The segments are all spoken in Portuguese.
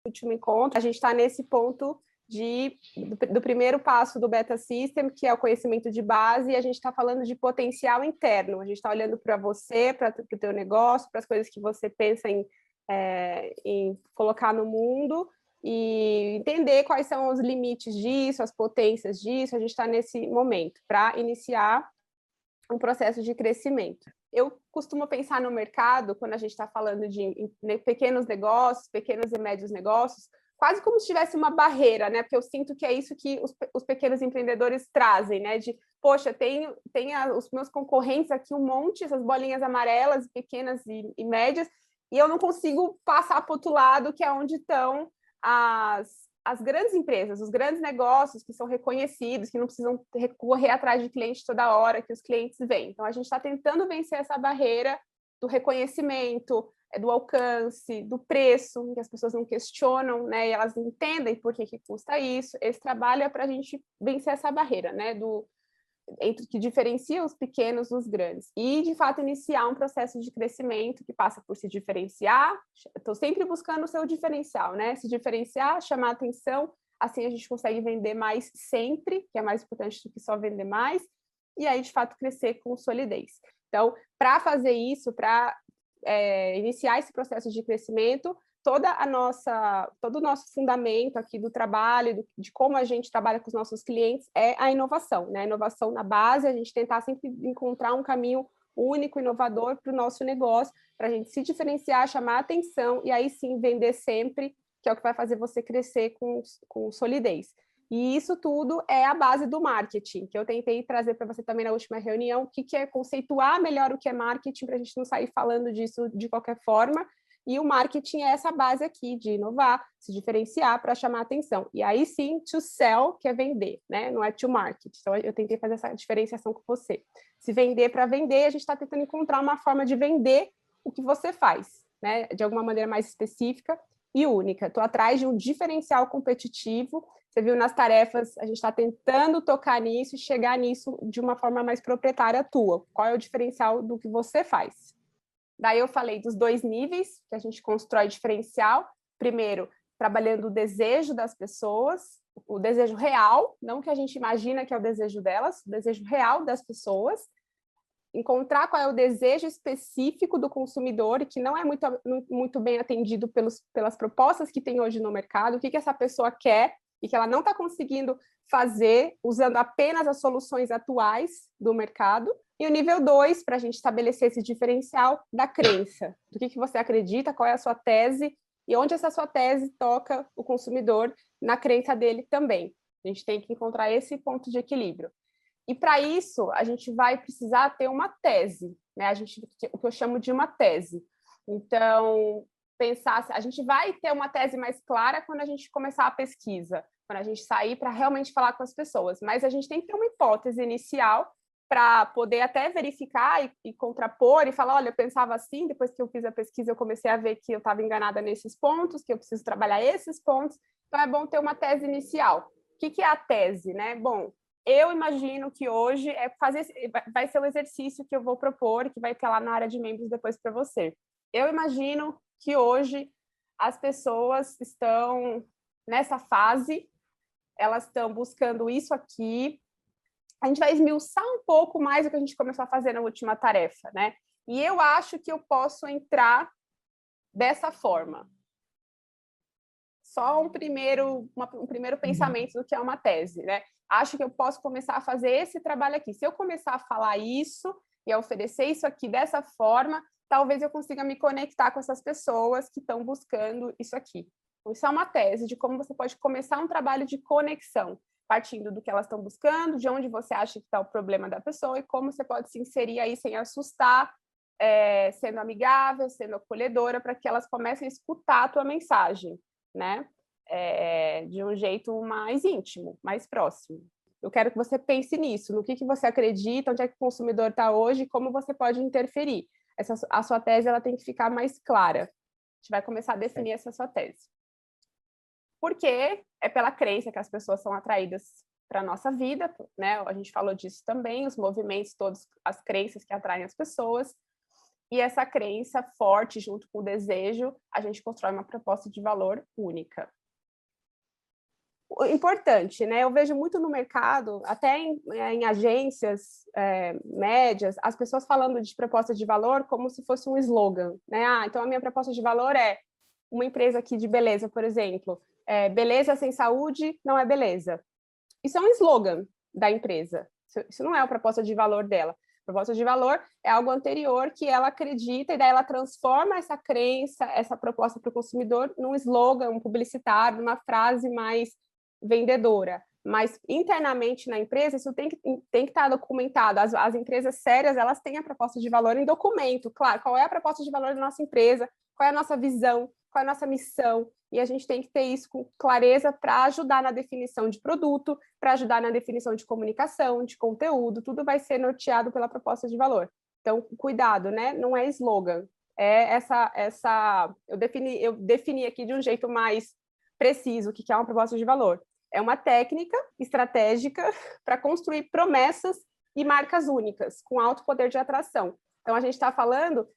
último encontro, a gente está nesse ponto do primeiro passo do Beta System, que é o conhecimento de base, e a gente está falando de potencial interno. A gente está olhando para você, para o teu negócio, para as coisas que você pensa em colocar no mundo, e entender quais são os limites disso, as potências disso. A gente está nesse momento para iniciar um processo de crescimento. Eu costumo pensar no mercado, quando a gente está falando de pequenos negócios, pequenos e médios negócios, quase como se tivesse uma barreira, né? Porque eu sinto que é isso que os pequenos empreendedores trazem, né? De, poxa, tem os meus concorrentes aqui um monte, essas bolinhas amarelas, pequenas e médias, e eu não consigo passar para o outro lado, que é onde estão as grandes empresas, os grandes negócios que são reconhecidos, que não precisam correr atrás de cliente toda hora, que os clientes vêm. Então, a gente está tentando vencer essa barreira do reconhecimento, do alcance, do preço, que as pessoas não questionam, né? E elas entendem por que custa isso. Esse trabalho é para a gente vencer essa barreira, né? Que diferencia os pequenos dos grandes. E, de fato, iniciar um processo de crescimento que passa por se diferenciar. Estou sempre buscando o seu diferencial, né? Se diferenciar, chamar atenção, assim a gente consegue vender mais sempre, que é mais importante do que só vender mais, e aí, de fato, crescer com solidez. Então, para fazer isso, para iniciar esse processo de crescimento, todo o nosso fundamento aqui do trabalho, de como a gente trabalha com os nossos clientes, é a inovação, né? A inovação na base, a gente tentar sempre encontrar um caminho único, inovador para o nosso negócio, para a gente se diferenciar, chamar atenção e aí sim vender sempre, que é o que vai fazer você crescer com solidez. E isso tudo é a base do marketing, que eu tentei trazer para você também na última reunião, o que é conceituar melhor o que é marketing, para a gente não sair falando disso de qualquer forma. E o marketing é essa base aqui de inovar, se diferenciar para chamar atenção. E aí sim, to sell, que é vender, né? Não é to market. Então, eu tentei fazer essa diferenciação com você. Se vender para vender, a gente está tentando encontrar uma forma de vender o que você faz, né? De alguma maneira mais específica e única. Estou atrás de um diferencial competitivo. Você viu nas tarefas, a gente está tentando tocar nisso e chegar nisso de uma forma mais proprietária tua. Qual é o diferencial do que você faz? Daí eu falei dos 2 níveis que a gente constrói diferencial. Primeiro, trabalhando o desejo das pessoas, o desejo real, não que a gente imagina que é o desejo delas, o desejo real das pessoas. Encontrar qual é o desejo específico do consumidor e que não é muito bem atendido pelas propostas que tem hoje no mercado, o que essa pessoa quer e que ela não está conseguindo fazer usando apenas as soluções atuais do mercado. E o nível 2, para a gente estabelecer esse diferencial da crença. Do que você acredita, qual é a sua tese e onde essa sua tese toca o consumidor na crença dele também. A gente tem que encontrar esse ponto de equilíbrio. E para isso, a gente vai precisar ter uma tese, né? O que eu chamo de uma tese. Então, a gente vai ter uma tese mais clara quando a gente começar a pesquisa, quando a gente sair para realmente falar com as pessoas. Mas a gente tem que ter uma hipótese inicial para poder até verificar e contrapor e falar, olha, eu pensava assim, depois que eu fiz a pesquisa, eu comecei a ver que eu estava enganada nesses pontos, que eu preciso trabalhar esses pontos. Então, é bom ter uma tese inicial. O que é a tese, né? Bom, eu imagino que hoje vai ser um exercício que eu vou propor, que vai ter lá na área de membros depois para você. Eu imagino que hoje as pessoas estão nessa fase, elas estão buscando isso aqui. A gente vai esmiuçar um pouco mais o que a gente começou a fazer na última tarefa, né? E eu acho que eu posso entrar dessa forma. Só um primeiro pensamento do que é uma tese, né? Acho que eu posso começar a fazer esse trabalho aqui. Se eu começar a falar isso e a oferecer isso aqui dessa forma, talvez eu consiga me conectar com essas pessoas que estão buscando isso aqui. Então, isso é uma tese de como você pode começar um trabalho de conexão, partindo do que elas estão buscando, de onde você acha que está o problema da pessoa e como você pode se inserir aí sem assustar, sendo amigável, sendo acolhedora, para que elas comecem a escutar a tua mensagem, né? De um jeito mais íntimo, mais próximo. Eu quero que você pense nisso, no que você acredita, onde é que o consumidor está hoje e como você pode interferir. A sua tese ela tem que ficar mais clara. A gente vai começar a definir essa sua tese. Porque é pela crença que as pessoas são atraídas para a nossa vida, né? A gente falou disso também, os movimentos todos, as crenças que atraem as pessoas. e essa crença forte, junto com o desejo, a gente constrói uma proposta de valor única. Importante, né? Eu vejo muito no mercado, até em agências médias, as pessoas falando de proposta de valor como se fosse um slogan, né? Então a minha proposta de valor é uma empresa aqui de beleza, por exemplo, beleza sem saúde não é beleza. Isso é um slogan da empresa, isso não é a proposta de valor dela. A proposta de valor é algo anterior que ela acredita e daí ela transforma essa crença, essa proposta para o consumidor num slogan, um publicitário, numa frase mais vendedora. Mas internamente na empresa isso tem que estar documentado. As empresas sérias, elas têm a proposta de valor em documento, claro, qual é a proposta de valor da nossa empresa, qual é a nossa visão, qual é a nossa missão, e a gente tem que ter isso com clareza para ajudar na definição de produto, para ajudar na definição de comunicação, de conteúdo, tudo vai ser norteado pela proposta de valor. Então, cuidado, né? Não é slogan, é eu defini aqui de um jeito mais preciso o que é uma proposta de valor. É uma técnica estratégica para construir promessas e marcas únicas, com alto poder de atração. Então, a gente está falando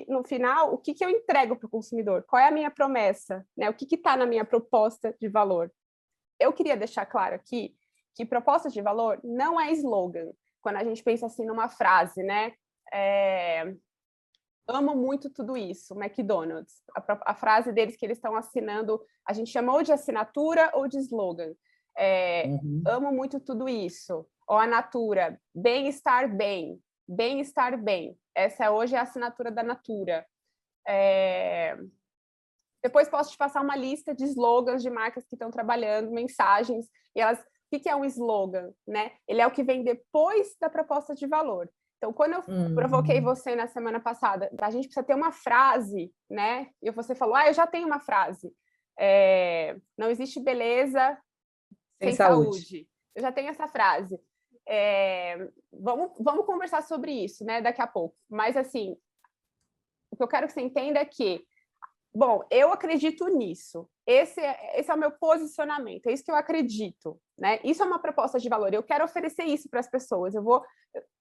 no final, o que eu entrego para o consumidor? Qual é a minha promessa? Né? O que está na minha proposta de valor? Eu queria deixar claro aqui que proposta de valor não é slogan. Quando a gente pensa assim numa frase, né? Amo muito tudo isso, McDonald's. A frase deles que eles estão assinando, a gente chamou de assinatura ou de slogan. Amo muito tudo isso. Ou a Natura, bem-estar bem. Bem-estar bem. Essa hoje é a assinatura da Natura. Depois posso te passar uma lista de slogans de marcas que estão trabalhando, mensagens, e elas... O que é um slogan? Né? Ele é o que vem depois da proposta de valor. Então, quando eu provoquei você na semana passada, a gente precisa ter uma frase, né? E você falou, eu já tenho uma frase. Não existe beleza sem saúde. Eu já tenho essa frase. Vamos conversar sobre isso, né? Daqui a pouco. Mas, assim, o que eu quero que você entenda é que, bom, eu acredito nisso. Esse é o meu posicionamento, é isso que eu acredito, né? Isso é uma proposta de valor. Eu quero oferecer isso para as pessoas.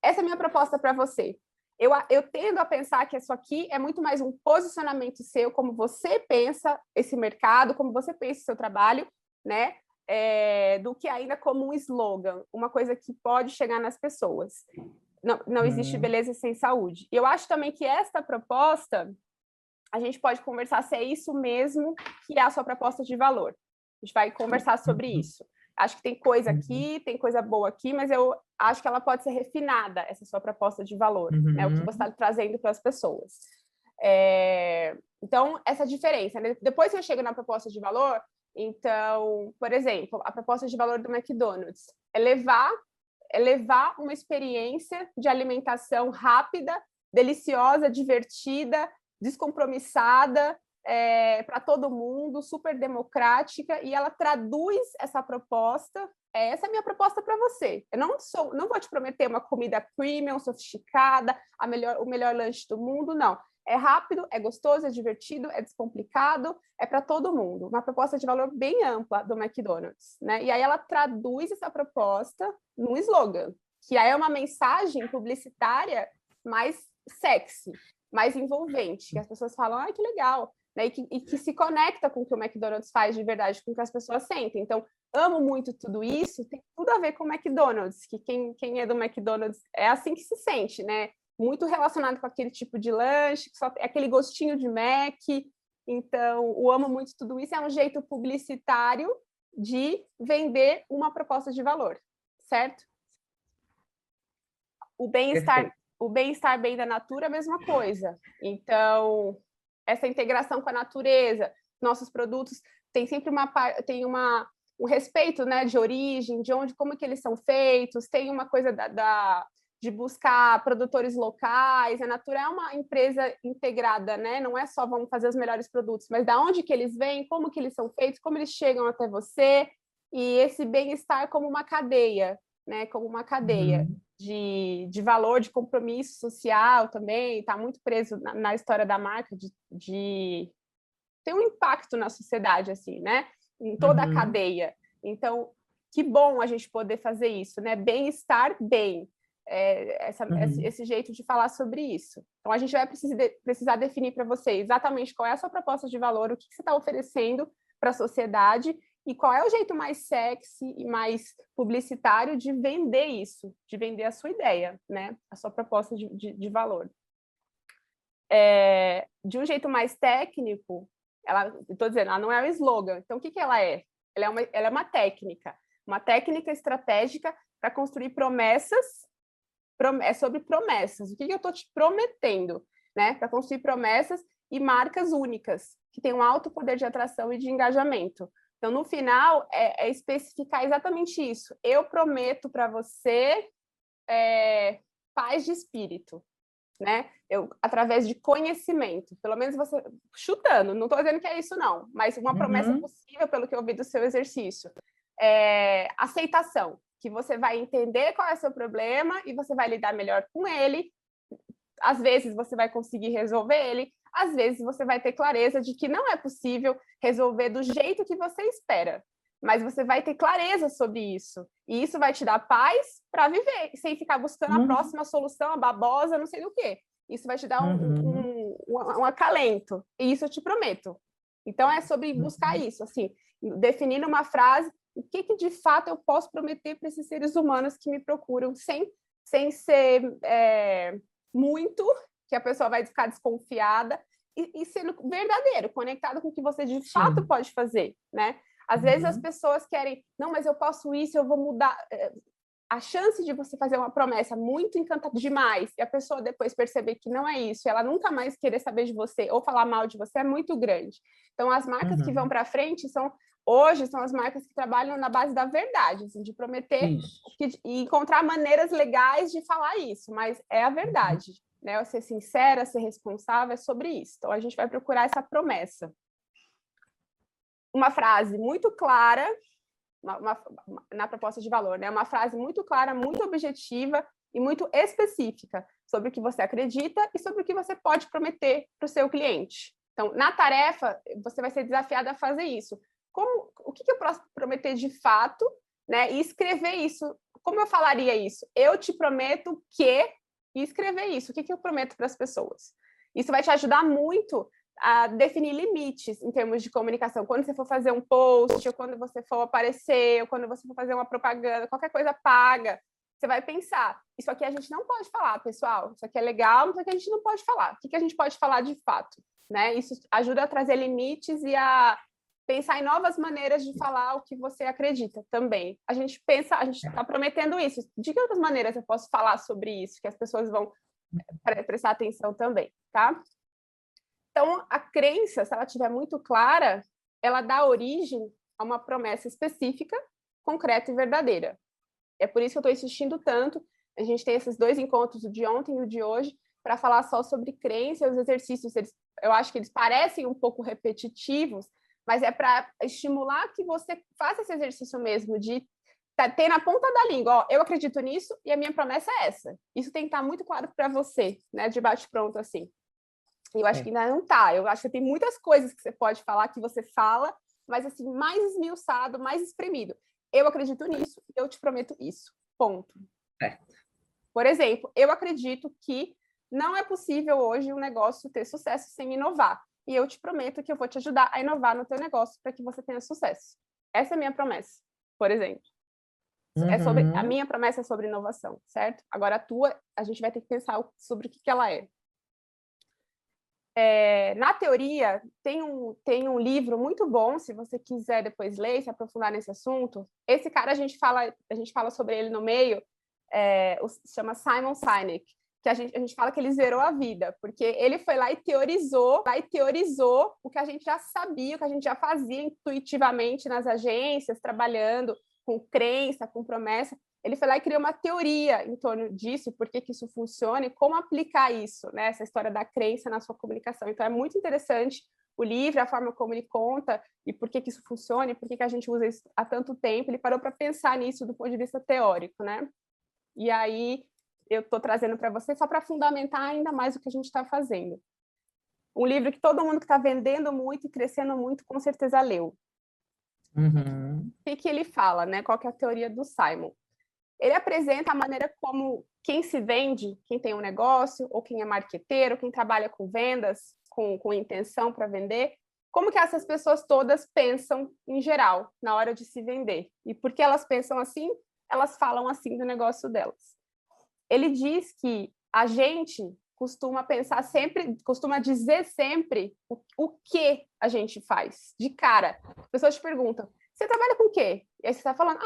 Essa é a minha proposta para você. Eu tendo a pensar que isso aqui é muito mais um posicionamento seu, como você pensa esse mercado, como você pensa o seu trabalho, né? Do que ainda como um slogan, uma coisa que pode chegar nas pessoas. Não existe beleza sem saúde. E eu acho também que esta proposta, a gente pode conversar se é isso mesmo que é a sua proposta de valor. A gente vai conversar sobre isso. Acho que tem coisa aqui, tem coisa boa aqui, mas eu acho que ela pode ser refinada, essa sua proposta de valor, né? O que você está trazendo para as pessoas. Então, essa diferença, né? Depois que eu chego na proposta de valor, então, por exemplo, a proposta de valor do McDonald's é levar uma experiência de alimentação rápida, deliciosa, divertida, descompromissada, para todo mundo, super democrática, e ela traduz essa proposta. Essa é a minha proposta para você. Eu não vou te prometer uma comida premium, sofisticada, o melhor lanche do mundo, não. É rápido, é gostoso, é divertido, é descomplicado, é para todo mundo. Uma proposta de valor bem ampla do McDonald's, né? E aí ela traduz essa proposta num slogan, que aí é uma mensagem publicitária mais sexy, mais envolvente, que as pessoas falam, que legal, né? E que se conecta com o que o McDonald's faz de verdade, com o que as pessoas sentem. Então, amo muito tudo isso, tem tudo a ver com o McDonald's, que quem é do McDonald's é assim que se sente, né? Muito relacionado com aquele tipo de lanche, que só tem aquele gostinho de Mac. Então, o amo muito tudo isso é um jeito publicitário de vender uma proposta de valor, certo? O bem-estar bem da Natura, a mesma coisa. Então, essa integração com a natureza, nossos produtos tem sempre um respeito, né, de origem, de onde, como que eles são feitos, tem uma coisa de buscar produtores locais. A Natura é uma empresa integrada, né? Não é só vamos fazer os melhores produtos, mas da onde que eles vêm, como que eles são feitos, como eles chegam até você, e esse bem-estar como uma cadeia, né? Como uma cadeia de valor, de compromisso social também, está muito preso na história da marca, de ter um impacto na sociedade, assim, né? Em toda a cadeia. Então, que bom a gente poder fazer isso, né? Bem-estar bem. esse jeito de falar sobre isso. Então, a gente vai precisar definir para você exatamente qual é a sua proposta de valor, o que você está oferecendo para a sociedade e qual é o jeito mais sexy e mais publicitário de vender isso, de vender a sua ideia, né? A sua proposta de valor. De um jeito mais técnico, estou dizendo, ela não é um slogan. Então, o que ela é? Ela é uma técnica estratégica para construir promessas. É sobre promessas. O que eu estou te prometendo, né? Para construir promessas e marcas únicas, que têm um alto poder de atração e de engajamento. Então, no final, é especificar exatamente isso. Eu prometo para você paz de espírito, né? Através de conhecimento, pelo menos você chutando, não estou dizendo que é isso, não, mas uma promessa possível, pelo que eu vi do seu exercício. Aceitação, que você vai entender qual é o seu problema e você vai lidar melhor com ele. Às vezes você vai conseguir resolver ele, às vezes você vai ter clareza de que não é possível resolver do jeito que você espera, mas você vai ter clareza sobre isso, e isso vai te dar paz para viver, sem ficar buscando a próxima solução, a babosa, não sei do que. Isso vai te dar um acalento, e isso eu te prometo. Então, é sobre buscar isso, assim, definindo uma frase, o que de fato eu posso prometer para esses seres humanos que me procuram, sem ser muito, que a pessoa vai ficar desconfiada, e sendo verdadeiro, conectado com o que você de fato pode fazer, né? Às vezes as pessoas querem, não, mas eu posso isso, eu vou mudar. A chance de você fazer uma promessa muito encantada demais e a pessoa depois perceber que não é isso, e ela nunca mais querer saber de você ou falar mal de você é muito grande. Então, as marcas que vão para frente hoje são as marcas que trabalham na base da verdade, assim, de prometer e encontrar maneiras legais de falar isso, mas é a verdade, né? Ser sincera, ser responsável, é sobre isso. Então, a gente vai procurar essa promessa. Uma frase muito clara, na proposta de valor, né? Uma frase muito clara, muito objetiva e muito específica sobre o que você acredita e sobre o que você pode prometer para o seu cliente. Então, na tarefa, você vai ser desafiado a fazer isso. O que eu posso prometer de fato, né? E escrever isso. Como eu falaria isso? Eu te prometo que... E escrever isso. O que eu prometo para as pessoas? Isso vai te ajudar muito a definir limites em termos de comunicação. Quando você for fazer um post, ou quando você for aparecer, ou quando você for fazer uma propaganda, qualquer coisa paga, você vai pensar, isso aqui a gente não pode falar, pessoal, isso aqui é legal, mas isso aqui a gente não pode falar. O que a gente pode falar de fato? Né? Isso ajuda a trazer limites e a pensar em novas maneiras de falar o que você acredita também. A gente está prometendo isso. De que outras maneiras eu posso falar sobre isso, que as pessoas vão prestar atenção também, tá? Então, a crença, se ela estiver muito clara, ela dá origem a uma promessa específica, concreta e verdadeira. É por isso que eu estou insistindo tanto. A gente tem esses 2 encontros, o de ontem e o de hoje, para falar só sobre crença e os exercícios. Eu acho que eles parecem um pouco repetitivos, mas é para estimular que você faça esse exercício mesmo, de ter na ponta da língua, ó, eu acredito nisso e a minha promessa é essa. Isso tem que estar muito claro para você, né, de bate-pronto, assim. Eu acho que ainda não tá. Eu acho que tem muitas coisas que você pode falar, que você fala, mas assim, mais esmiuçado, mais espremido. Eu acredito nisso, eu te prometo isso. Ponto. Por exemplo, eu acredito que não é possível hoje um negócio ter sucesso sem inovar. E eu te prometo que eu vou te ajudar a inovar no teu negócio para que você tenha sucesso. Essa é a minha promessa, por exemplo. A minha promessa é sobre inovação, certo? Agora a tua, a gente vai ter que pensar sobre o que ela é. Na teoria, tem um livro muito bom, se você quiser depois ler e se aprofundar nesse assunto. Esse cara, a gente fala sobre ele no meio, se chama Simon Sinek, que a gente fala que ele zerou a vida, porque ele foi lá e teorizou o que a gente já sabia, o que a gente já fazia intuitivamente nas agências, trabalhando com crença, com promessa. Ele foi lá e criou uma teoria em torno disso, por que isso funciona e como aplicar isso, né? Essa história da crença na sua comunicação. Então, é muito interessante o livro, a forma como ele conta e por que isso funciona e por que a gente usa isso há tanto tempo. Ele parou para pensar nisso do ponto de vista teórico, né? E aí, eu estou trazendo para você só para fundamentar ainda mais o que a gente está fazendo. Um livro que todo mundo que está vendendo muito e crescendo muito, com certeza leu. O que ele fala, né? Qual que é a teoria do Simon? ele apresenta a maneira como quem se vende, quem tem um negócio, ou quem é marqueteiro, quem trabalha com vendas, com intenção para vender, como que essas pessoas todas pensam em geral, na hora de se vender. E por que elas pensam assim, elas falam assim do negócio delas. Ele diz que a gente costuma pensar sempre, costuma dizer sempre o que a gente faz, de cara. As pessoas te perguntam, você trabalha com o quê? E aí você está falando,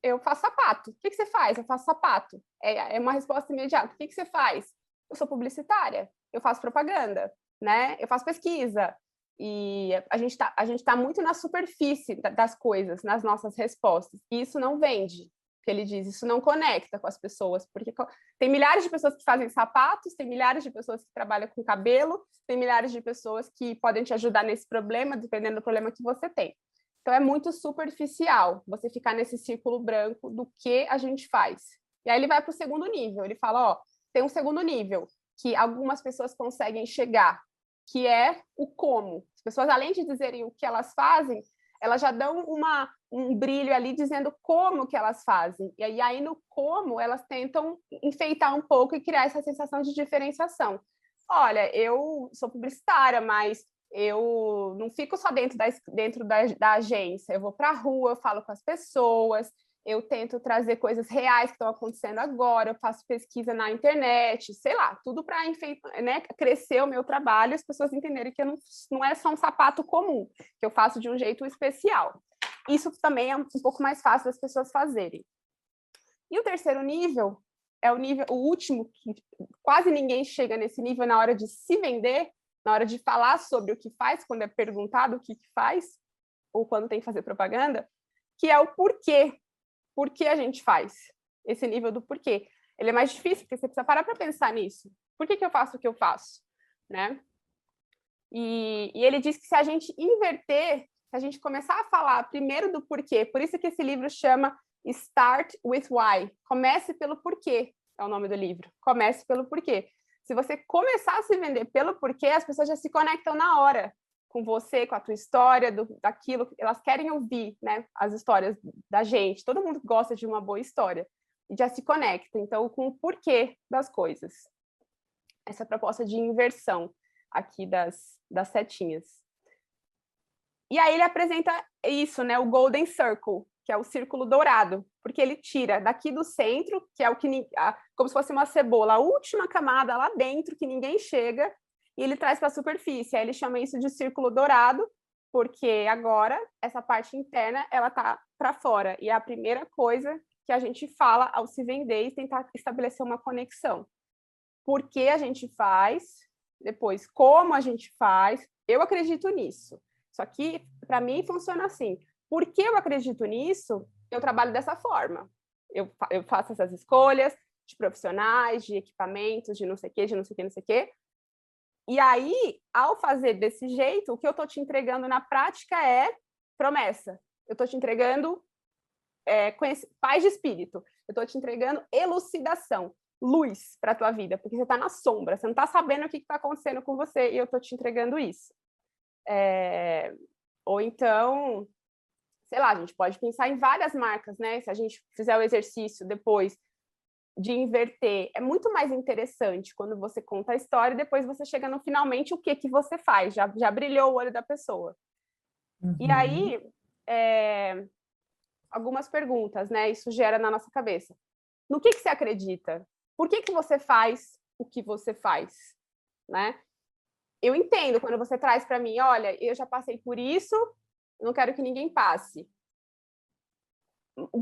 eu faço sapato. O que você faz? Eu faço sapato. É uma resposta imediata. O que você faz? Eu sou publicitária, eu faço propaganda, né? Eu faço pesquisa. E a gente tá muito na superfície das coisas, nas nossas respostas. E isso não vende, que ele diz, isso não conecta com as pessoas, porque tem milhares de pessoas que fazem sapatos, tem milhares de pessoas que trabalham com cabelo, tem milhares de pessoas que podem te ajudar nesse problema, dependendo do problema que você tem. Então, é muito superficial você ficar nesse círculo branco do que a gente faz. E aí ele vai para o segundo nível, ele fala, ó, tem um segundo nível, que algumas pessoas conseguem chegar, que é o como. As pessoas, além de dizerem o que elas fazem, elas já dão um brilho ali dizendo como que elas fazem. E aí no como, elas tentam enfeitar um pouco e criar essa sensação de diferenciação. Olha, eu sou publicitária, mas eu não fico só dentro da agência, eu vou para a rua, eu falo com as pessoas, eu tento trazer coisas reais que estão acontecendo agora, eu faço pesquisa na internet, sei lá, tudo para né, crescer o meu trabalho, as pessoas entenderem que eu não é só um sapato comum, que eu faço de um jeito especial. Isso também é um pouco mais fácil das pessoas fazerem. E o terceiro nível é o último, que quase ninguém chega nesse nível na hora de se vender, na hora de falar sobre o que faz, quando é perguntado o que faz, ou quando tem que fazer propaganda, que é o porquê. Por que a gente faz? Esse nível do porquê. Ele é mais difícil, porque você precisa parar para pensar nisso. Por que eu faço o que eu faço? Né? E ele diz que se a gente inverter, se a gente começar a falar primeiro do porquê, por isso que esse livro chama Start with Why. Comece pelo porquê, é o nome do livro. Comece pelo porquê. Se você começar a se vender pelo porquê, as pessoas já se conectam na hora com você, com a tua história, daquilo, elas querem ouvir, né, as histórias da gente, todo mundo gosta de uma boa história, e já se conecta, então, com o porquê das coisas. Essa proposta de inversão aqui das setinhas. E aí ele apresenta isso, né, o Golden Circle, que é o círculo dourado, porque ele tira daqui do centro, que é o que como se fosse uma cebola, a última camada lá dentro, que ninguém chega, e ele traz para a superfície. Aí ele chama isso de círculo dourado, porque agora essa parte interna ela está para fora. E é a primeira coisa que a gente fala ao se vender e tentar estabelecer uma conexão. Por que a gente faz, depois como a gente faz. Eu acredito nisso. Só que, para mim, funciona assim. Por que eu acredito nisso? Eu trabalho dessa forma. Eu faço essas escolhas de profissionais, de equipamentos, de não sei o quê, de não sei o quê, não sei o quê. E aí, ao fazer desse jeito, o que eu estou te entregando na prática é promessa. Eu estou te entregando paz de espírito. Eu estou te entregando elucidação, luz para a tua vida, porque você está na sombra, você não está sabendo o que está acontecendo com você, e eu estou te entregando isso. Ou então, sei lá, a gente pode pensar em várias marcas, né? Se a gente fizer o exercício depois de inverter, é muito mais interessante quando você conta a história e depois você chega no finalmente o que você faz, já brilhou o olho da pessoa. Uhum. E aí, algumas perguntas, né? Isso gera na nossa cabeça. No que você acredita? Por que você faz o que você faz? Né? Eu entendo quando você traz para mim, olha, eu já passei por isso, não quero que ninguém passe.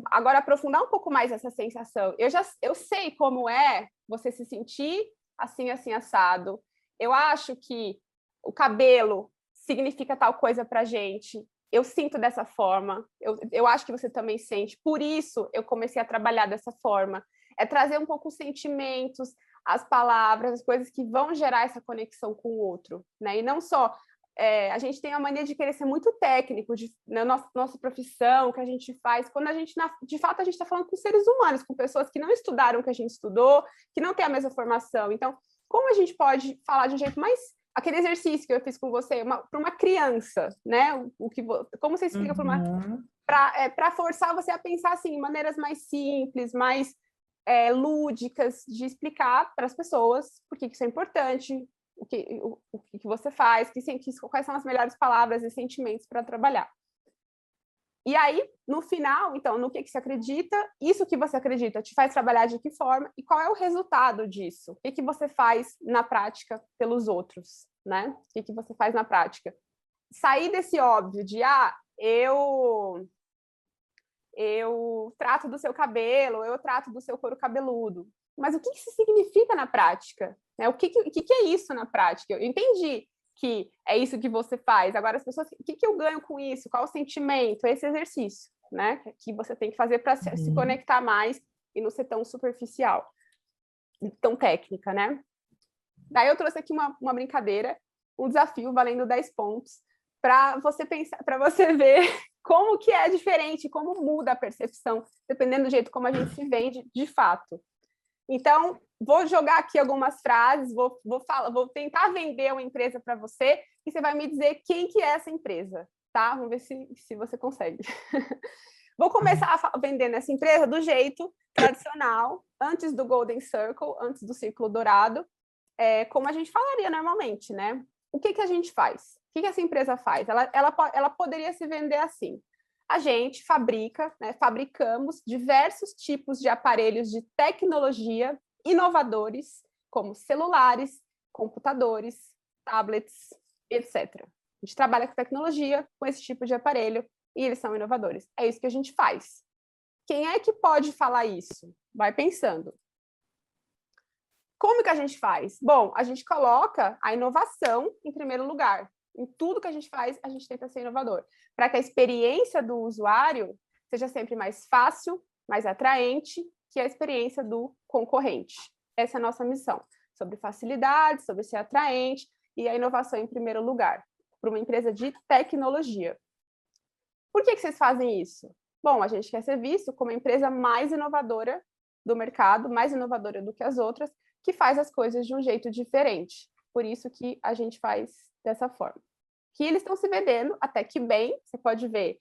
Agora, aprofundar um pouco mais essa sensação. Eu sei como é você se sentir assim, assim, assado. Eu acho que o cabelo significa tal coisa pra gente. Eu sinto dessa forma. Eu acho que você também sente. Por isso, eu comecei a trabalhar dessa forma. É trazer um pouco os sentimentos, as palavras, as coisas que vão gerar essa conexão com o outro, né? E não só... a gente tem a mania de querer ser muito técnico na nossa profissão, que a gente faz, quando a gente, de fato, a gente está falando com seres humanos, com pessoas que não estudaram o que a gente estudou, que não têm a mesma formação. Então, como a gente pode falar de um jeito mais aquele exercício que eu fiz com você, para uma criança, né? Como você explica para forçar você a pensar assim, em maneiras mais simples, mais lúdicas, de explicar para as pessoas por que isso é importante, o que você faz, quais são as melhores palavras e sentimentos para trabalhar. E aí, no final, então, no que você acredita, isso que você acredita te faz trabalhar de que forma e qual é o resultado disso? O que você faz na prática pelos outros, né? O que você faz na prática? Sair desse óbvio de, eu trato do seu cabelo, eu trato do seu couro cabeludo. Mas o que isso significa na prática? Né? O que é isso na prática? Eu entendi que é isso que você faz. Agora, as pessoas, o que eu ganho com isso? Qual o sentimento? Esse exercício, né? Que você tem que fazer para se conectar mais e não ser tão superficial, tão técnica, né? Daí eu trouxe aqui uma brincadeira, um desafio valendo 10 pontos, para você pensar, para você ver como que é diferente, como muda a percepção, dependendo do jeito como a gente se vende de fato. Então, vou jogar aqui algumas frases, vou tentar vender uma empresa para você e você vai me dizer quem que é essa empresa, tá? Vamos ver se você consegue. Vou começar vendendo essa empresa do jeito tradicional, antes do Golden Circle, antes do Círculo Dourado, como a gente falaria normalmente, né? O que a gente faz? O que essa empresa faz? Ela poderia se vender assim. A gente fabrica, né, fabricamos diversos tipos de aparelhos de tecnologia inovadores, como celulares, computadores, tablets, etc. A gente trabalha com tecnologia, com esse tipo de aparelho, e eles são inovadores. É isso que a gente faz. Quem é que pode falar isso? Vai pensando. Como que a gente faz? Bom, a gente coloca a inovação em primeiro lugar. Em tudo que a gente faz, a gente tenta ser inovador, para que a experiência do usuário seja sempre mais fácil, mais atraente que a experiência do concorrente. Essa é a nossa missão, sobre facilidade, sobre ser atraente e a inovação em primeiro lugar, para uma empresa de tecnologia. Por que vocês fazem isso? Bom, a gente quer ser visto como a empresa mais inovadora do mercado, mais inovadora do que as outras, que faz as coisas de um jeito diferente. Por isso que a gente faz dessa forma. Que eles estão se vendendo até que bem, você pode ver,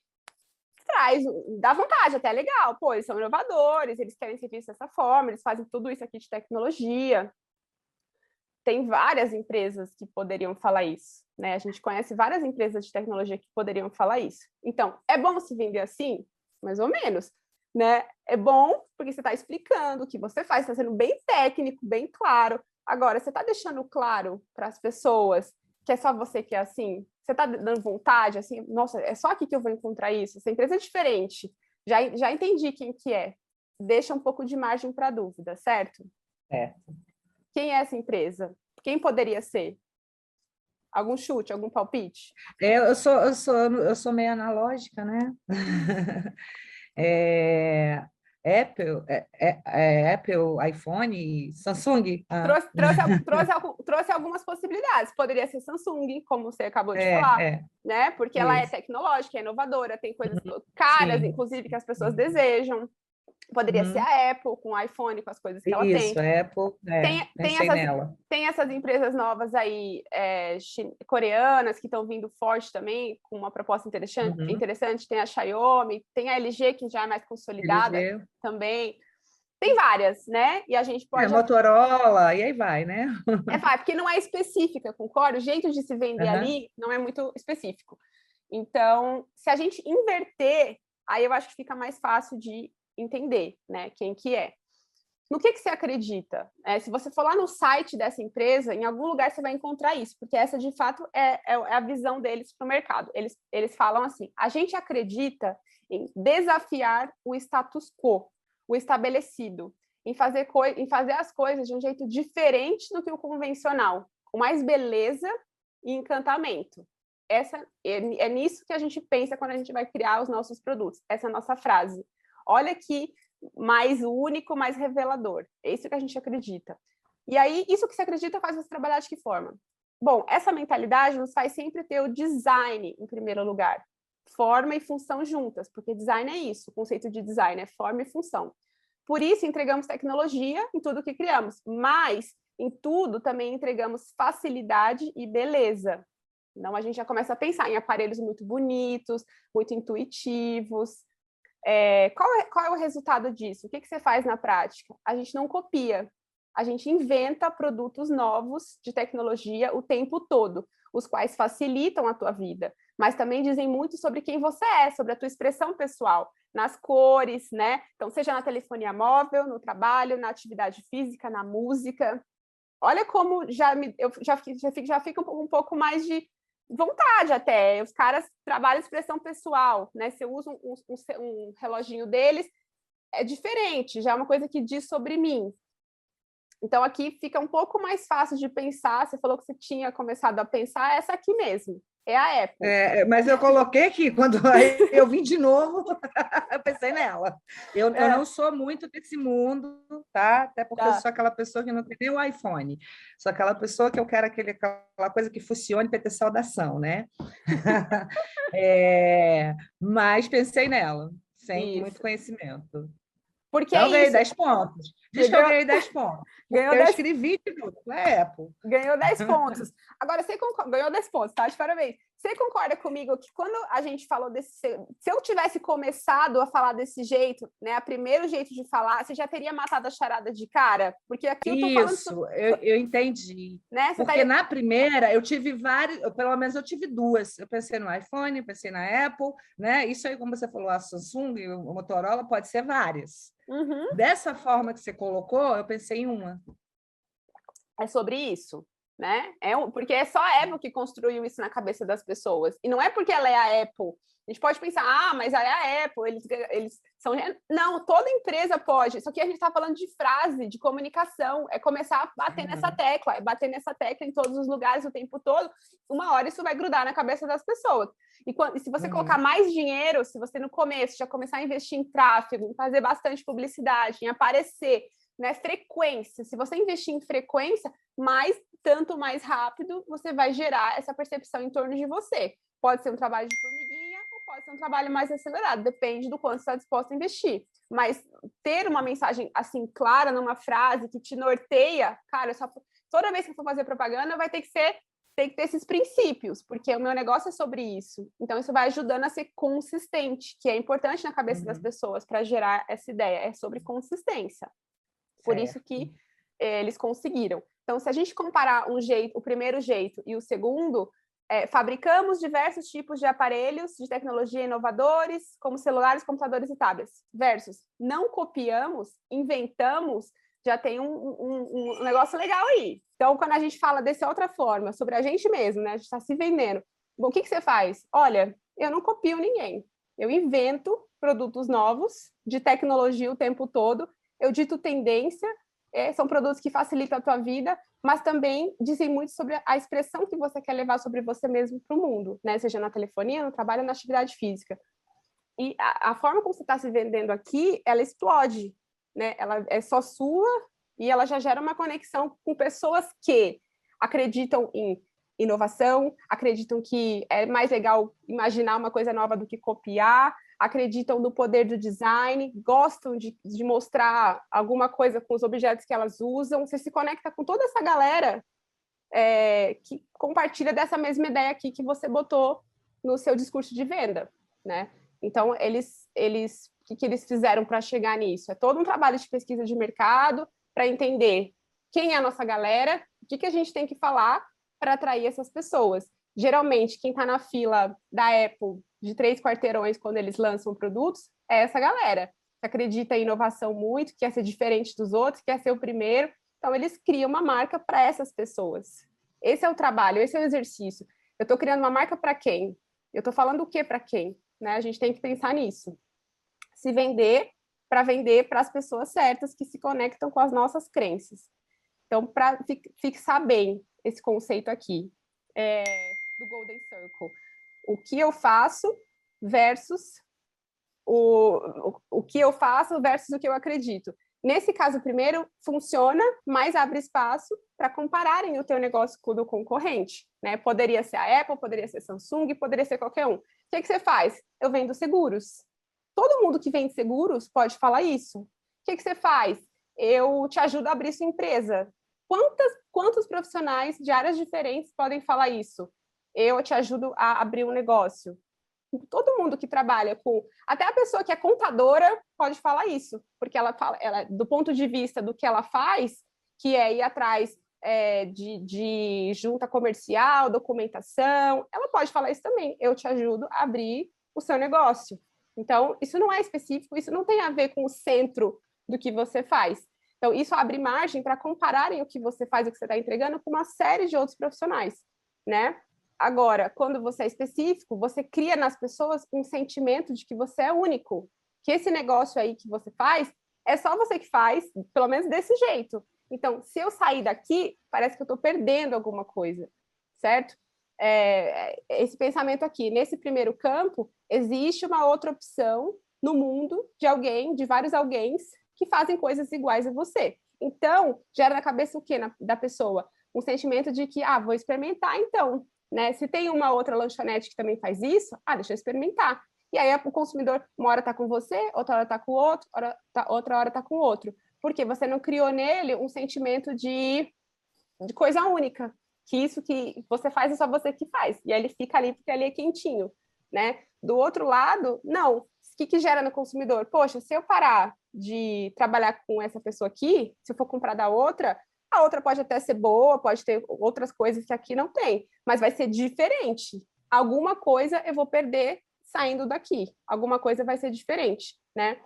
dá vontade, até é legal, pô, eles são inovadores, eles querem ser vistos dessa forma, eles fazem tudo isso aqui de tecnologia. Tem várias empresas que poderiam falar isso, né? A gente conhece várias empresas de tecnologia que poderiam falar isso. Então, é bom se vender assim? Mais ou menos, né? É bom porque você está explicando o que você faz, está sendo bem técnico, bem claro. Agora, você está deixando claro para as pessoas que é só você que é assim? Você está dando vontade, assim? Nossa, é só aqui que eu vou encontrar isso? Essa empresa é diferente. Já entendi quem que é. Deixa um pouco de margem para dúvida, certo? Quem é essa empresa? Quem poderia ser? Algum chute, algum palpite? Eu sou meio analógica, né? Apple, iPhone, Samsung. Trouxe algumas possibilidades. Poderia ser Samsung, como você acabou de falar, né? Porque ela é tecnológica, é inovadora, tem coisas caras, sim, inclusive, que as pessoas desejam. Poderia ser a Apple, com o iPhone, com as coisas que ela tem. Isso, a Apple, pensei nela. Tem essas empresas novas aí, coreanas, que estão vindo forte também, com uma proposta interessante. Tem a Xiaomi, tem a LG, que já é mais consolidada também. Tem várias, né? E a gente pode... Motorola, e aí vai, né? Vai, porque não é específica, concorda? O jeito de se vender ali não é muito específico. Então, se a gente inverter, aí eu acho que fica mais fácil de entender, né, quem que é. No que você acredita? Se você for lá no site dessa empresa, em algum lugar você vai encontrar isso, porque essa, de fato, é a visão deles para o mercado. Eles falam assim, a gente acredita em desafiar o status quo, o estabelecido, em fazer as coisas de um jeito diferente do que o convencional, com mais beleza e encantamento. É nisso que a gente pensa quando a gente vai criar os nossos produtos. Essa é a nossa frase. Olha que mais único, mais revelador. É isso que a gente acredita. E aí, isso que você acredita faz você trabalhar de que forma? Bom, essa mentalidade nos faz sempre ter o design em primeiro lugar. Forma e função juntas, porque design é isso. O conceito de design é forma e função. Por isso, entregamos tecnologia em tudo que criamos, mas Em tudo também entregamos facilidade e beleza. Então, a gente já começa a pensar em aparelhos muito bonitos, muito intuitivos. Qual é o resultado disso? O que você faz na prática? A gente não copia, a gente inventa produtos novos de tecnologia o tempo todo, os quais facilitam a tua vida, mas também dizem muito sobre quem você é, sobre a tua expressão pessoal, nas cores, né? Então, seja na telefonia móvel, no trabalho, na atividade física, na música. Olha como já fica um pouco mais de vontade até. Os caras trabalham expressão pessoal, né? Se eu uso um reloginho deles, é diferente, já é uma coisa que diz sobre mim. Então, aqui fica um pouco mais fácil de pensar. Você falou que você tinha começado a pensar, essa aqui mesmo, é a Apple. Mas eu coloquei aqui, quando aí eu vim de novo, eu pensei nela. Eu não sou muito desse mundo, tá? Até porque eu sou aquela pessoa que não tem nem o iPhone. Sou aquela pessoa que eu quero aquela coisa que funcione para ter saudação, né? Mas pensei nela, sem muito conhecimento. Porque então, é eu ganhei isso. 10 pontos. Diz que eu ganhei 10 pontos. Ganhou eu 10... escrevi de tudo, é Apple. Ganhou 10 pontos. Agora, você ganhou 10 pontos, tá? De parabéns. Você concorda comigo que quando a gente falou desse... Se eu tivesse começado a falar desse jeito, né? O primeiro jeito de falar, você já teria matado a charada de cara? Porque aqui eu tô falando... Isso, eu entendi. Né? Porque na primeira eu tive vários, pelo menos eu tive duas. Eu pensei no iPhone, pensei na Apple, né? Isso aí, como você falou, a Samsung, o Motorola, pode ser várias. Uhum. Dessa forma que você colocou, eu pensei em uma. É sobre isso, né? Porque é só a Apple que construiu isso na cabeça das pessoas. E não é porque ela é a Apple. A gente pode pensar, mas é a Apple, eles são... Não, toda empresa pode. Só que a gente está falando de frase, de comunicação. É começar a bater nessa tecla, é bater nessa tecla em todos os lugares o tempo todo. Uma hora isso vai grudar na cabeça das pessoas. E se você colocar mais dinheiro, se você no começo já começar a investir em tráfego, em fazer bastante publicidade, em aparecer, né, frequência. Se você investir em frequência, tanto mais rápido você vai gerar essa percepção em torno de você. Pode ser um trabalho de formiguinha ou pode ser um trabalho mais acelerado, depende do quanto você está disposto a investir. Mas ter uma mensagem assim clara numa frase que te norteia, cara, toda vez que eu for fazer propaganda vai ter que ter esses princípios, porque o meu negócio é sobre isso. Então, isso vai ajudando a ser consistente, que é importante na cabeça das pessoas para gerar essa ideia. É sobre consistência. Por isso que eles conseguiram. Então, se a gente comparar o primeiro jeito e o segundo, fabricamos diversos tipos de aparelhos de tecnologia inovadores, como celulares, computadores e tablets, versus não copiamos, inventamos, já tem um negócio legal aí. Então, quando a gente fala dessa outra forma, sobre a gente mesmo, né? A gente está se vendendo. Bom, o que você faz? Olha, eu não copio ninguém. Eu invento produtos novos de tecnologia o tempo todo. Eu dito tendência, são produtos que facilitam a tua vida, mas também dizem muito sobre a expressão que você quer levar sobre você mesmo para o mundo, né? Seja na telefonia, no trabalho, na atividade física. E a forma como você está se vendendo aqui, ela explode, né? Ela é só sua e ela já gera uma conexão com pessoas que acreditam em inovação, acreditam que é mais legal imaginar uma coisa nova do que copiar, acreditam no poder do design, gostam de mostrar alguma coisa com os objetos que elas usam. Você se conecta com toda essa galera que compartilha dessa mesma ideia aqui que você botou no seu discurso de venda, né? Então, o que eles fizeram para chegar nisso? É todo um trabalho de pesquisa de mercado para entender quem é a nossa galera, o que a gente tem que falar para atrair essas pessoas. Geralmente, quem está na fila da Apple de 3 quarteirões quando eles lançam produtos é essa galera, que acredita em inovação muito, quer ser diferente dos outros, quer ser o primeiro. Então, eles criam uma marca para essas pessoas. Esse é o trabalho, esse é o exercício. Eu estou criando uma marca para quem? Eu estou falando o que para quem? Né? A gente tem que pensar nisso. Se vender para as pessoas certas que se conectam com as nossas crenças. Então, para fixar bem esse conceito aqui do Golden Circle, o que eu faço versus o que eu faço versus o que eu acredito. Nesse caso, primeiro, funciona, mas abre espaço para compararem o teu negócio com o do concorrente. Né? Poderia ser a Apple, poderia ser a Samsung, poderia ser qualquer um. O que você faz? Eu vendo seguros. Todo mundo que vende seguros pode falar isso. O que você faz? Eu te ajudo a abrir sua empresa. Quantos profissionais de áreas diferentes podem falar isso? Eu te ajudo a abrir um negócio. Todo mundo que trabalha com... Até a pessoa que é contadora pode falar isso, porque ela fala, do ponto de vista do que ela faz, que é ir atrás de junta comercial, documentação, ela pode falar isso também. Eu te ajudo a abrir o seu negócio. Então, isso não é específico, isso não tem a ver com o centro do que você faz. Então, isso abre margem para compararem o que você faz, o que você está entregando, com uma série de outros profissionais, né? Agora, quando você é específico, você cria nas pessoas um sentimento de que você é único, que esse negócio aí que você faz, é só você que faz, pelo menos desse jeito. Então, se eu sair daqui, parece que eu estou perdendo alguma coisa, certo? Esse pensamento aqui, nesse primeiro campo, existe uma outra opção no mundo de alguém, de vários alguéms, que fazem coisas iguais a você. Então, gera na cabeça o quê da pessoa? Um sentimento de que, vou experimentar então, né? Se tem uma outra lanchonete que também faz isso, deixa eu experimentar. E aí o consumidor, uma hora está com você, outra hora está com o outro, outra hora está com o outro. Porque você não criou nele um sentimento de coisa única, que isso que você faz é só você que faz. E aí ele fica ali porque ali é quentinho, né? Do outro lado, não. O que gera no consumidor? Poxa, se eu parar de trabalhar com essa pessoa aqui, se eu for comprar da outra, a outra pode até ser boa, pode ter outras coisas que aqui não tem, mas vai ser diferente. Alguma coisa eu vou perder saindo daqui. Alguma coisa vai ser diferente, né?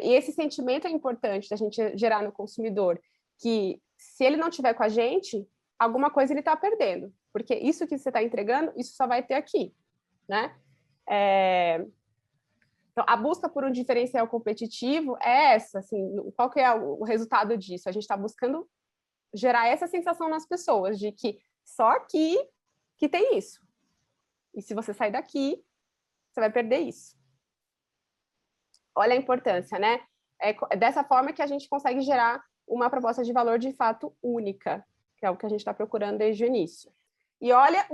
E esse sentimento é importante da gente gerar no consumidor, que se ele não tiver com a gente, alguma coisa ele está perdendo, porque isso que você está entregando, isso só vai ter aqui, né? Então, a busca por um diferencial competitivo é essa, assim, qual que é o resultado disso? A gente está buscando gerar essa sensação nas pessoas, de que só aqui que tem isso. E se você sair daqui, você vai perder isso. Olha a importância, né? É dessa forma que a gente consegue gerar uma proposta de valor de fato única, que é o que a gente está procurando desde o início. E olha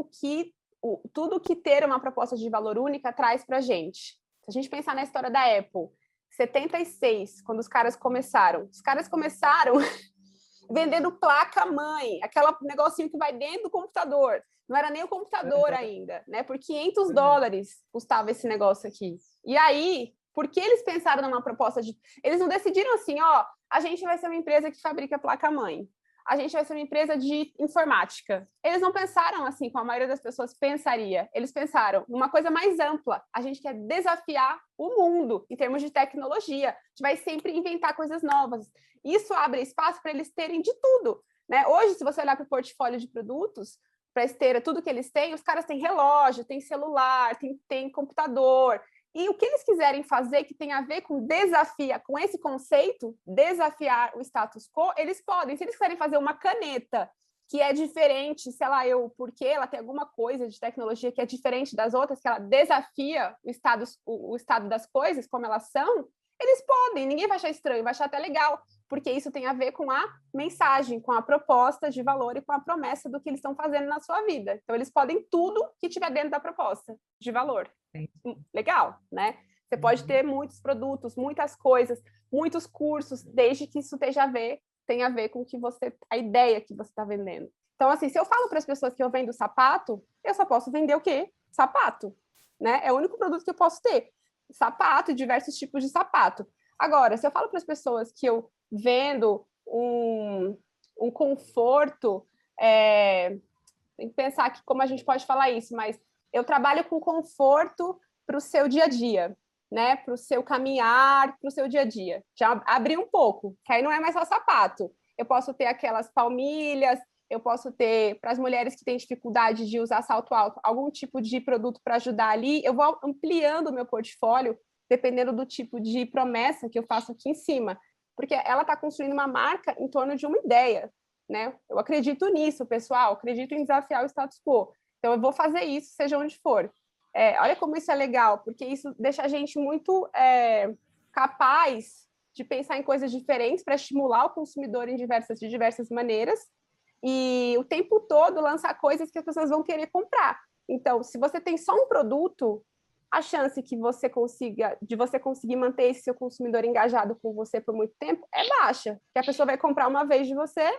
tudo que ter uma proposta de valor única traz para a gente. Se a gente pensar na história da Apple, 76, quando os caras começaram vendendo placa-mãe, aquele negocinho que vai dentro do computador. Não era nem o computador ainda, né? Por $500 custava esse negócio aqui. E aí, por que eles pensaram numa proposta de... Eles não decidiram assim, a gente vai ser uma empresa que fabrica placa-mãe. A gente vai ser uma empresa de informática. Eles não pensaram assim, como a maioria das pessoas pensaria. Eles pensaram numa coisa mais ampla. A gente quer desafiar o mundo em termos de tecnologia. A gente vai sempre inventar coisas novas. Isso abre espaço para eles terem de tudo, né? Hoje, se você olhar para o portfólio de produtos, para a Esteira, tudo que eles têm, os caras têm relógio, têm celular, têm computador. E o que eles quiserem fazer que tem a ver com com esse conceito, desafiar o status quo, eles podem. Se eles quiserem fazer uma caneta que é diferente, sei lá, porque ela tem alguma coisa de tecnologia que é diferente das outras, que ela desafia o estado das coisas, como elas são, eles podem, ninguém vai achar estranho, vai achar até legal, porque isso tem a ver com a mensagem, com a proposta de valor e com a promessa do que eles estão fazendo na sua vida. Então, eles podem tudo que tiver dentro da proposta de valor. Legal, né? Você pode ter muitos produtos, muitas coisas, muitos cursos, desde que isso tenha a ver com a ideia que você está vendendo. Então, assim, se eu falo para as pessoas que eu vendo sapato, eu só posso vender o quê? Sapato, né? É o único produto que eu posso ter. Sapato e diversos tipos de sapato. Agora, se eu falo para as pessoas que eu vendo um conforto, tem que pensar que como a gente pode falar isso, mas eu trabalho com conforto para o seu dia a dia, né? Para o seu caminhar, para o seu dia a dia. Já abri um pouco, que aí não é mais só sapato. Eu posso ter aquelas palmilhas, eu posso ter, para as mulheres que têm dificuldade de usar salto alto, algum tipo de produto para ajudar ali. Eu vou ampliando o meu portfólio, dependendo do tipo de promessa que eu faço aqui em cima. Porque ela está construindo uma marca em torno de uma ideia, né? Eu acredito nisso, pessoal, acredito em desafiar o status quo. Então, eu vou fazer isso, seja onde for. Olha como isso é legal, porque isso deixa a gente muito capaz de pensar em coisas diferentes para estimular o consumidor de diversas maneiras e o tempo todo lançar coisas que as pessoas vão querer comprar. Então, se você tem só um produto, a chance de você conseguir manter esse seu consumidor engajado com você por muito tempo é baixa, porque a pessoa vai comprar uma vez de você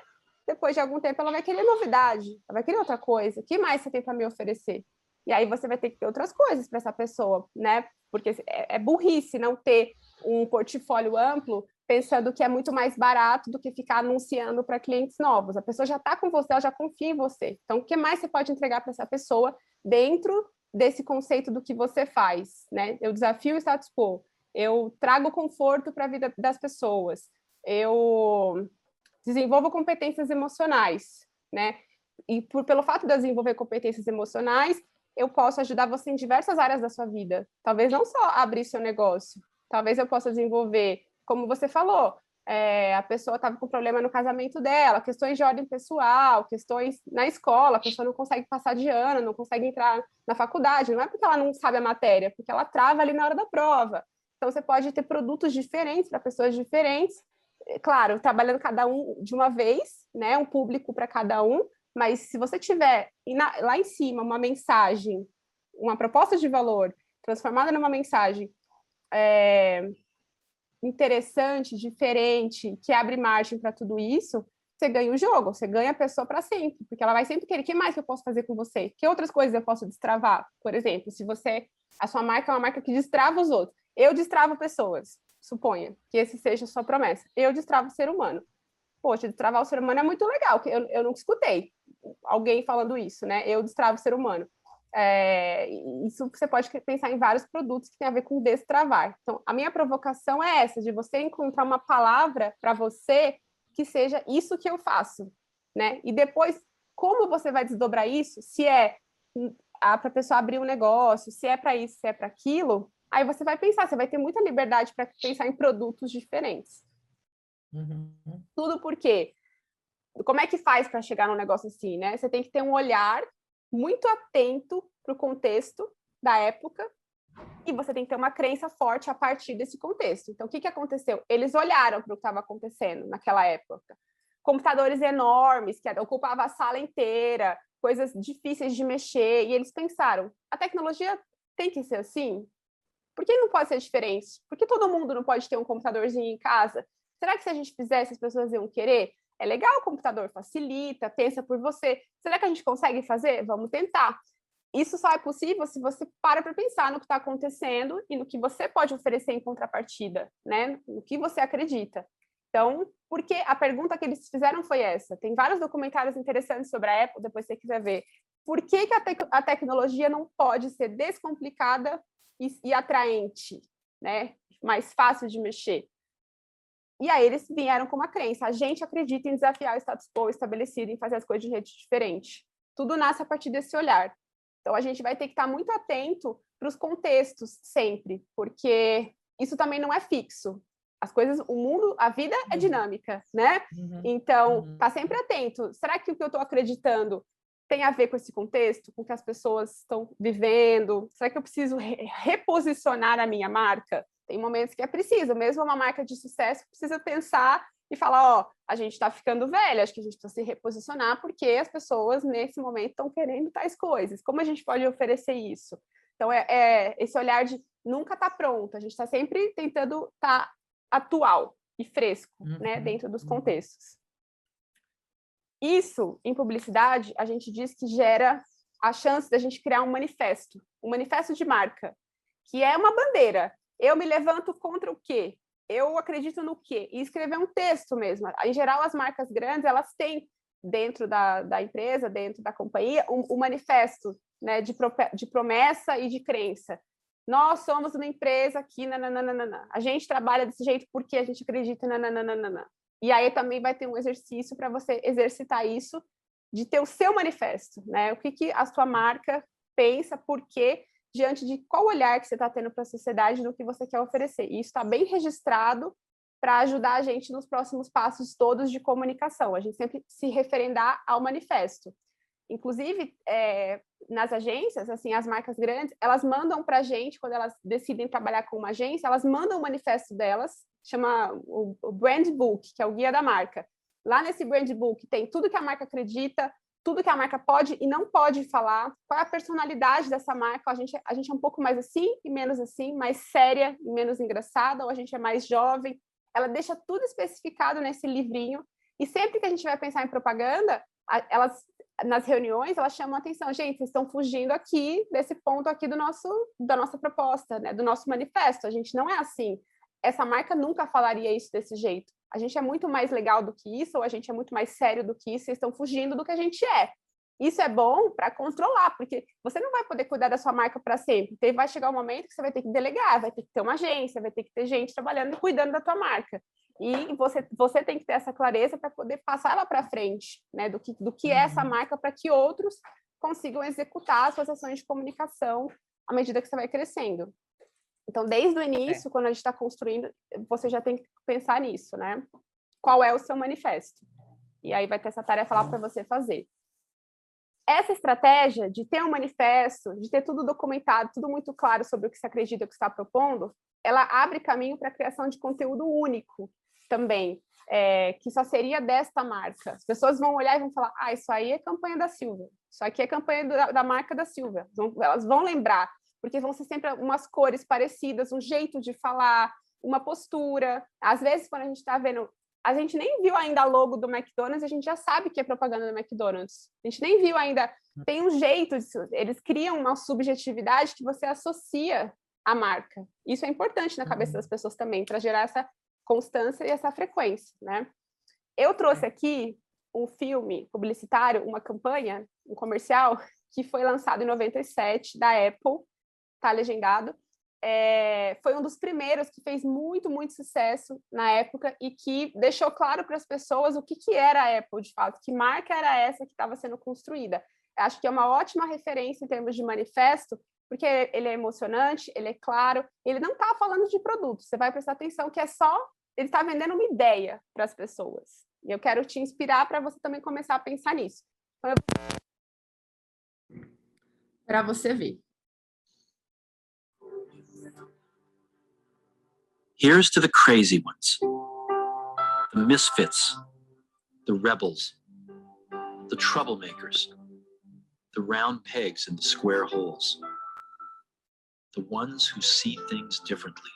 depois de algum tempo ela vai querer novidade, ela vai querer outra coisa. O que mais você tem para me oferecer? E aí você vai ter que ter outras coisas para essa pessoa, né? Porque é burrice não ter um portfólio amplo pensando que é muito mais barato do que ficar anunciando para clientes novos. A pessoa já está com você, ela já confia em você. Então, o que mais você pode entregar para essa pessoa dentro desse conceito do que você faz, né? Eu desafio o status quo, eu trago conforto para a vida das pessoas, eu desenvolvo competências emocionais, né? E pelo fato de eu desenvolver competências emocionais, eu posso ajudar você em diversas áreas da sua vida. Talvez não só abrir seu negócio, talvez eu possa desenvolver, como você falou, a pessoa estava com problema no casamento dela, questões de ordem pessoal, questões na escola, a pessoa não consegue passar de ano, não consegue entrar na faculdade, não é porque ela não sabe a matéria, é porque ela trava ali na hora da prova. Então, você pode ter produtos diferentes para pessoas diferentes, claro, trabalhando cada um de uma vez, né, um público para cada um, mas se você tiver lá em cima uma mensagem, uma proposta de valor transformada numa mensagem interessante, diferente, que abre margem para tudo isso, você ganha o jogo, você ganha a pessoa para sempre, porque ela vai sempre querer, o que mais que eu posso fazer com você? Que outras coisas eu posso destravar? Por exemplo, se a sua marca é uma marca que destrava os outros, eu destravo pessoas, suponha que esse seja a sua promessa, eu destravo o ser humano. Poxa, destravar o ser humano é muito legal, que eu nunca escutei alguém falando isso, né? Eu destravo o ser humano. Isso você pode pensar em vários produtos que tem a ver com destravar. Então, a minha provocação é essa, de você encontrar uma palavra para você que seja isso que eu faço, né? E depois, como você vai desdobrar isso? Se é para a pessoa abrir um negócio, se é para isso, se é para aquilo, aí você vai pensar, você vai ter muita liberdade para pensar em produtos diferentes. Uhum. Tudo porque como é que faz para chegar num negócio assim, né? Você tem que ter um olhar muito atento para o contexto da época e você tem que ter uma crença forte a partir desse contexto. Então, o que aconteceu? Eles olharam para o que estava acontecendo naquela época. Computadores enormes, que ocupavam a sala inteira, coisas difíceis de mexer, e eles pensaram, a tecnologia tem que ser assim? Por que não pode ser diferente? Por que todo mundo não pode ter um computadorzinho em casa? Será que se a gente fizesse, as pessoas iam querer? É legal, o computador facilita, pensa por você. Será que a gente consegue fazer? Vamos tentar. Isso só é possível se você para pensar no que está acontecendo e no que você pode oferecer em contrapartida, né? No que você acredita. Então, porque a pergunta que eles fizeram foi essa. Tem vários documentários interessantes sobre a Apple, depois você quiser ver. Por que a tecnologia não pode ser descomplicada e atraente, né? Mais fácil de mexer? E aí eles vieram com uma crença. A gente acredita em desafiar o status quo estabelecido, em fazer as coisas de jeito diferente. Tudo nasce a partir desse olhar. Então, a gente vai ter que estar muito atento para os contextos sempre, porque isso também não é fixo. As coisas, o mundo, a vida é dinâmica, né? Então, tá sempre atento. Será que o que eu estou acreditando tem a ver com esse contexto, com o que as pessoas estão vivendo? Será que eu preciso reposicionar a minha marca? Tem momentos que é preciso, mesmo uma marca de sucesso precisa pensar e falar, ó, a gente está ficando velha, acho que a gente precisa se reposicionar porque as pessoas nesse momento estão querendo tais coisas. Como a gente pode oferecer isso? Então, esse olhar de nunca tá pronto, a gente está sempre tentando estar atual e fresco, né, dentro dos contextos. Isso, em publicidade, a gente diz que gera a chance da gente criar um manifesto de marca, que é uma bandeira. Eu me levanto contra o quê? Eu acredito no quê? E escrever um texto mesmo. Em geral, as marcas grandes, elas têm dentro da empresa, dentro da companhia, um manifesto, né, de promessa e de crença. Nós somos uma empresa que... Nananana. A gente trabalha desse jeito porque a gente acredita... Nananana. E aí também vai ter um exercício para você exercitar isso, de ter o seu manifesto, né? O que a sua marca pensa, por quê, diante de qual olhar que você está tendo para a sociedade, do que você quer oferecer. E isso está bem registrado para ajudar a gente nos próximos passos todos de comunicação. A gente sempre se referendar ao manifesto. Inclusive, nas agências, assim, as marcas grandes, elas mandam para a gente, quando elas decidem trabalhar com uma agência, elas mandam o manifesto delas, chama o Brand Book, que é o guia da marca. Lá nesse Brand Book tem tudo que a marca acredita, tudo que a marca pode e não pode falar, qual é a personalidade dessa marca, a gente é um pouco mais assim e menos assim, mais séria e menos engraçada, ou a gente é mais jovem. Ela deixa tudo especificado nesse livrinho, E sempre que a gente vai pensar em propaganda, elas, nas reuniões, elas chamam a atenção. Gente, vocês estão fugindo aqui desse ponto aqui da nossa proposta, né? Do nosso manifesto. A gente não é assim. Essa marca nunca falaria isso desse jeito. A gente é muito mais legal do que isso, ou a gente é muito mais sério do que isso, vocês estão fugindo do que a gente é. Isso é bom para controlar, porque você não vai poder cuidar da sua marca para sempre. Vai chegar um momento que você vai ter que delegar, vai ter que ter uma agência, vai ter que ter gente trabalhando e cuidando da tua marca. E você tem que ter essa clareza para poder passar ela para frente, né? Do que é essa marca, para que outros consigam executar as suas ações de comunicação à medida que você vai crescendo. Então, desde o início, quando a gente está construindo, você já tem que pensar nisso, né? Qual é o seu manifesto? E aí vai ter essa tarefa lá para você fazer. Essa estratégia de ter um manifesto, de ter tudo documentado, tudo muito claro sobre o que você acredita que está propondo, ela abre caminho para a criação de conteúdo único também, que só seria desta marca. As pessoas vão olhar e vão falar, isso aí é campanha da Silvia, isso aqui é campanha da marca da Silvia. Elas vão lembrar, porque vão ser sempre umas cores parecidas, um jeito de falar, uma postura. Às vezes, quando a gente está vendo... A gente nem viu ainda a logo do McDonald's, a gente já sabe que é propaganda do McDonald's. A gente nem viu ainda. Tem um jeito, eles criam uma subjetividade que você associa à marca. Isso é importante na cabeça das pessoas também, para gerar essa constância e essa frequência, né? Eu trouxe aqui um filme publicitário, uma campanha, um comercial, que foi lançado em 97, da Apple, tá legendado. Foi um dos primeiros que fez muito, muito sucesso na época e que deixou claro para as pessoas o que era a Apple, de fato, que marca era essa que estava sendo construída. Acho que é uma ótima referência em termos de manifesto, porque ele é emocionante, ele é claro, ele não está falando de produto, você vai prestar atenção que ele está vendendo uma ideia para as pessoas. E eu quero te inspirar para você também começar a pensar nisso. Para você ver. Here's to the crazy ones, the misfits, the rebels, the troublemakers, the round pegs in the square holes, the ones who see things differently.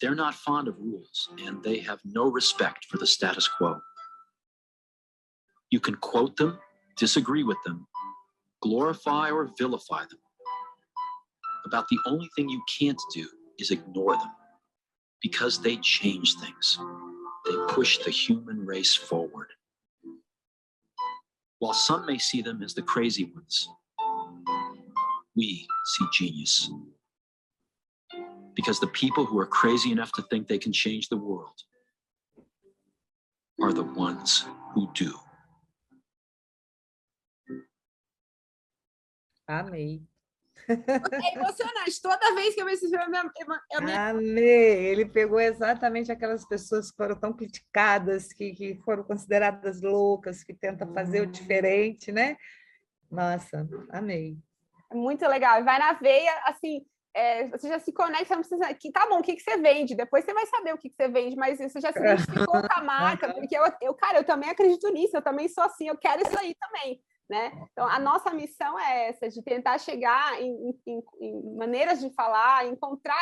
They're not fond of rules, and they have no respect for the status quo. You can quote them, disagree with them, glorify or vilify them. About the only thing you can't do is ignore them. Because they change things. They push the human race forward. While some may see them as the crazy ones, we see genius. Because the people who are crazy enough to think they can change the world are the ones who do. Amei. É emocionante. Toda vez que eu vejo esse filme, Amei. Ele pegou exatamente aquelas pessoas que foram tão criticadas, que foram consideradas loucas, que tentam fazer o diferente, né? Nossa, amei. É muito legal. Vai na veia, assim, você já se conecta, você não precisa... Tá bom, o que você vende? Depois você vai saber o que você vende, mas você já se identificou com a marca, porque eu também acredito nisso, eu também sou assim, eu quero isso aí também. Né? Então, a nossa missão é essa, de tentar chegar em maneiras de falar, encontrar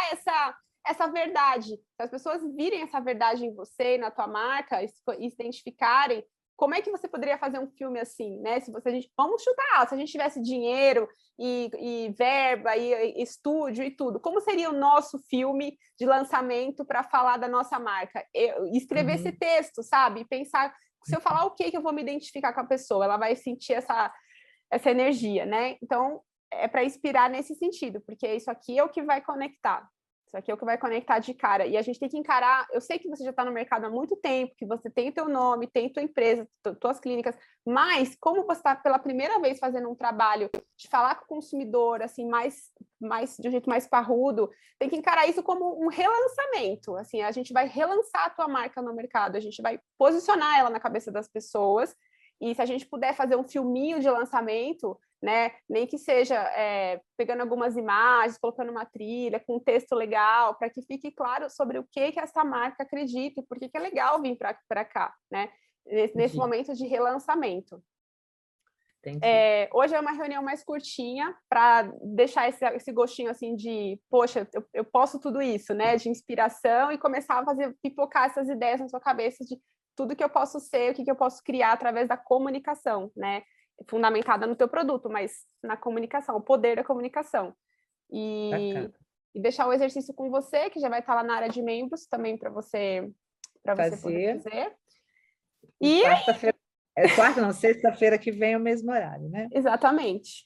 essa verdade, que as pessoas virem essa verdade em você, na tua marca, e se identificarem. Como é que você poderia fazer um filme assim, né? Vamos chutar, se a gente tivesse dinheiro e verba e estúdio e tudo, como seria o nosso filme de lançamento para falar da nossa marca? Escrever esse texto, sabe? Pensar, se eu falar o que eu vou me identificar com a pessoa, ela vai sentir essa energia, né? Então, é para inspirar nesse sentido, porque isso aqui é o que vai conectar. Isso aqui é o que vai conectar de cara. E a gente tem que encarar... Eu sei que você já está no mercado há muito tempo, que você tem o teu nome, tem tua empresa, tuas clínicas, mas como você está pela primeira vez fazendo um trabalho de falar com o consumidor, assim, mais de um jeito mais parrudo, tem que encarar isso como um relançamento. Assim, a gente vai relançar a tua marca no mercado, a gente vai posicionar ela na cabeça das pessoas, e se a gente puder fazer um filminho de lançamento, né, nem que seja pegando algumas imagens, colocando uma trilha, com um texto legal, para que fique claro sobre o que essa marca acredita e por que é legal vir para cá, né, nesse momento de relançamento. Hoje é uma reunião mais curtinha para deixar esse gostinho assim de, poxa, eu posso tudo isso, né, de inspiração, e começar a pipocar essas ideias na sua cabeça de tudo que eu posso ser, o que eu posso criar através da comunicação, né? Fundamentada no teu produto, mas na comunicação, o poder da comunicação. E deixar o exercício com você, que já vai estar lá na área de membros também para você poder fazer. E quarta-feira, quarta não, sexta-feira que vem é o mesmo horário, né? Exatamente.